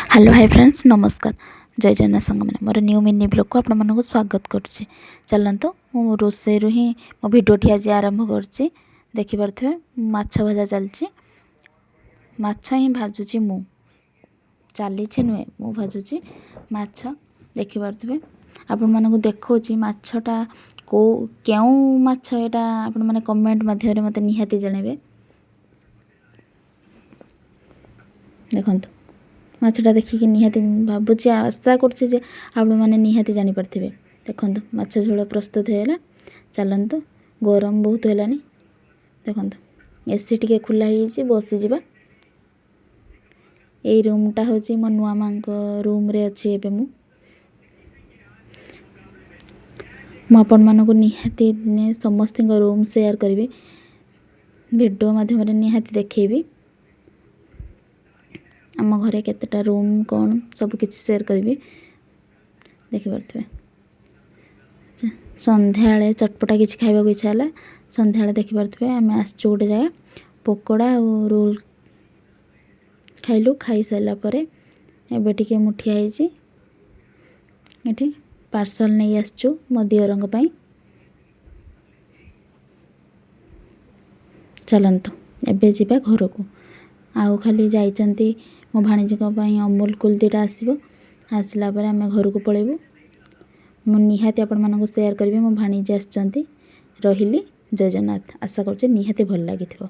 Hello hi friends नमस्कार जय जगन्नाथ सांग मैंने मोर न्यू मिनी ब्लॉग को आपण मानक स्वागत करुच्ची। चलतु मो रोषे ही मो भिडटी आज आरंभ कर देखिपे माछ भजा चलची माछ ही भाजुची मु चली नुहे मु भाजुची माछ देखिपे आपण मानक देखौची माछटा को क्यों माछ एटा आपण माने कमेंट माध्यम मते निहाती जणेबे। देखंतु माछटा देखिए निहाती भावुची आशा कर मैंने निहाती जानीपारे। देखो माछ झोल प्रस्तुत होगा। चलतु गरम बहुत है देखो एसी टी खुला हो बसीजा। यही रूमटा हूँ मो नुआ माँ रूम रे अच्छी एवं मुझे मानक निहाती समस्त रूम शेयर करी वीडियो माध्यम निहाती देखेबी। आम घरे केतेटा रूम कौन सब किसी शेयर करी देखिपे। संध्या चटपटा किसी खाइबा इच्छा है संध्या देखिपे आम आसचु गोटे जगह पकोड़ा और रोल खाइलु। खाई सारापर एबे टिके मुठिया ये पार्सल नहीं आसचु मो दियरंग पई। चलतु एबे जीवा घर को आउ खाली जाइचंती मो भाणीजी अमूल कूल दीटा आसब आसला आम घर को पलैबू। मु निहाती आपण मानक शेयर करी मो भाणीजी आसचंती रहिली। जय जगन्नाथ आशा करछि निहाती भल लागिथिबो।